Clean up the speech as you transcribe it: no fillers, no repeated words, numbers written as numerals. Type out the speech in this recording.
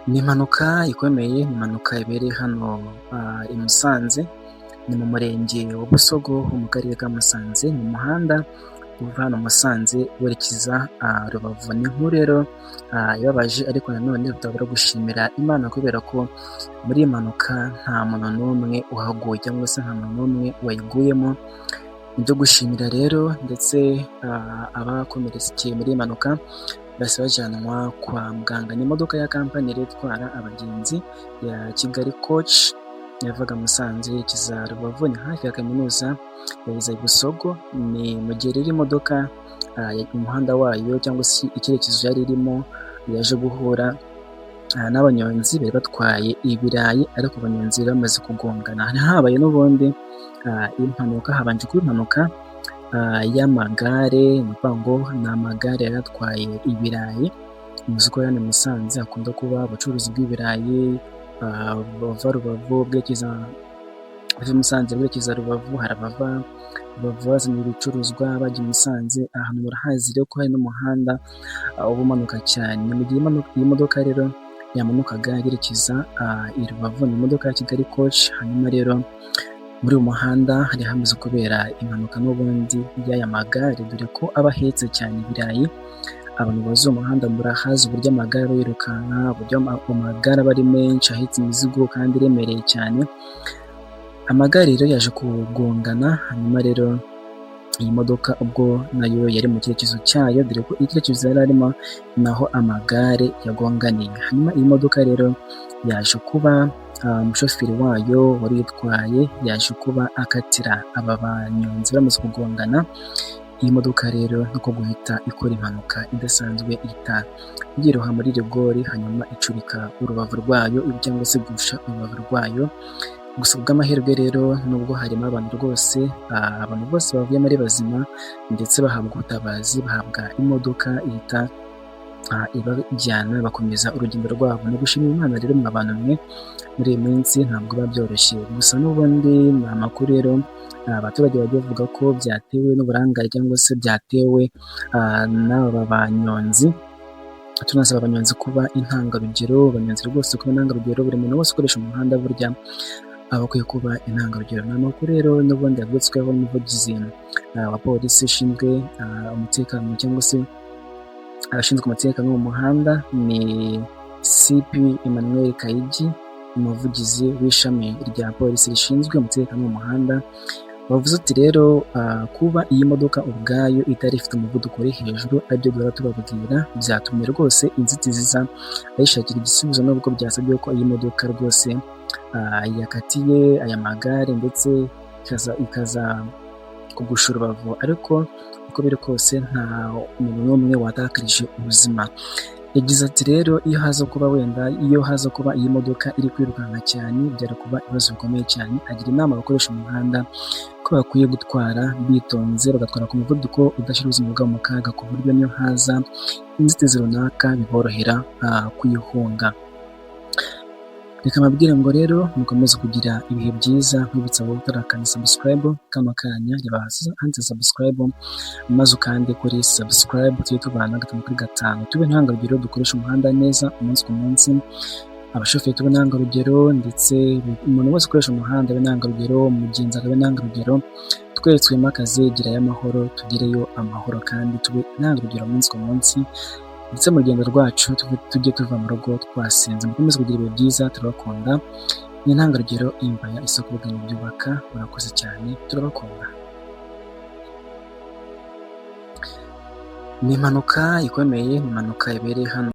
Ni impanuka ikomeye, ni impanuka yabereye hano i Musanze, ni mu murenge wa Busogo ho mu karere ka Musanze, mu muhanda uva hano Musanze werekeza Rubavu. Ni inkuru rero ibabaje, ariko nanone tutabura gushimira Imana kubera ko muri iyi mpanuka nta muntu n'umwe uhaguye cyangwa se nta muntu n'umwe wayiguyemo. Ni ibyo gushimira rero, ndetse abakomerekeye muri iyi mpanuka bahise bajyanwa kwa muganga. Ni imodoka ya kampani rero itwara abagenzi ya Kigali Coach yavaga Musanze yerekeza Rubavu, ni hafi ya kaminuza ya Busogo. Ni mu gihe rero imodoka umuhanda wayo cyangwa se icyerekezo yari irimo yaje guhura n'abanyonzi bari batwaye ibirayi, ariko abanyonzi bamaze kugongana. Habaye n'ubundi impanuka, habanje kuba impanuka y'amagare, ni ukuvuga ngo ni amagare yari atwaye ibirayi. Muzi ko hano i Musanze hakunda kuba abacuruzi bw'ibirayi bava Rubavu bwerekeza Musanze bwerekeza Rubavu, hari abava bazana ibicuruzwa bajya i Musanze. Ahantu murahazi rero ko hari n'umuhanda uba umanuka cyane. Ni mu gihe iyi modoka rero yamanukaga yerekeza i Rubavu, ni imodoka ya Kigali Coach. Hanyuma rero muri uyu muhanda hari hamaze kubera impanuka n'ubundi y'aya magare, dore ko aba ahetse cyane ibirayi. Abantu bazi uwo muhanda murahazi uburyo amagare yirukanka, uburyo amagare aba ari menshi ahetse imizigo kandi iremereye cyane. Amagare rero yaje kugongana, hanyuma rero iyi modoka ubwo nayo yari mu cyerekezo cyayo, dore ko icyerekezo yari arimo naho amagare yagonganiye. Hanyuma iyi modoka rero yaje kuba umushoferi wayo wari uyitwaye yaje kuba akatira aba banyonzi bamaze kugongana. Iyi modoka rero niko guhita ikora impanuka idasanzwe, ihita yiroha muri rigori, hanyuma icurika urubavu rwayo cyangwa se gusha urubavu rwayo. Gusa bw'amahirwe rero nubwo harimo abantu bose bavuye muri bazima, ndetse bahabwa ubutabazi, bahabwa imodoka ihita ibajyana bakomeza urugendo rwabo. No gushimira Imana rero mwa bantu mwe, muri iyi minsi ntabwo biba byoroshye. Gusa n'ubundi ni amakuru rero abaturage bagiye bavuga ko byatewe n'uburangare cyangwa se byatewe n'aba banyonzi. Tunasaba abanyonzi kuba intangarugero, abanyonzi rwose kuba intangarugero. Buri muntu wese ukoresha umuhanda burya aba akwiye kuba intangarugero. Ni amakuru rero n'ubundi yavutsweho n'umuvugizi wa polisi ishinzwe umutekano cyangwa se abashinzwe umutekano wo mu muhanda, ni CP Emmanuel Kayigi, umuvugizi w'ishami rya polisi rishinzwe umutekano wo mu muhanda. Bavuze ati rero kuba iyi modoka ubwayo itari ifite umuvuduko uri hejuru, aribyo duhora tubabwira, byatumye rwose inzitizi bayishakira igisubizo, nubwo byasabye ko iyi modoka rwose yakatiye aya magare ndetse ikaza kugusha urubavu. Ariko uko biri kose nta muntu n'umwe watakarije ubuzima. Yagize ati rero iyo haza kuba iyi modoka iri kwirukanka cyane byari kuba ibibazo bikomeye cyane. Agira inama abakoresha umuhanda ko bakwiye gutwara bitonze, bagatwara ku muvuduko udashyira ubuzima bwabo mu kaga, ku buryo niyo haza inzitizi runaka biborohera kuyihunga. Reka mbabwire ngo rero mukomeze kugira ibihe byiza, nkwibutsa wowe utarakanda subscribe kano kanya, reba handitse subscribe maze ukande kuri subscribe, tujye tubana 5 tube intangarugero, dukoresha umuhanda neza umunsi ku munsi. Abashoferi tube intangarugero, ndetse umuntu wese ukoresha umuhanda abe intangarugero, umugenzi abe intangarugero. Twese twimakaze gerayo amahoro, tugereyo amahoro, kandi tube intangarugero umunsi ku munsi, ndetse mu rugendo rwacu tujye tuva mu rugo twasenze. Mukomeze kugira ibihe byiza, turabakunda. Ni intangarugero Imbaya, isoko y'ubumenyi byubaka. Murakoze cyane, turabakunda. Ni impanuka ikomeye, ni impanuka yabereye hano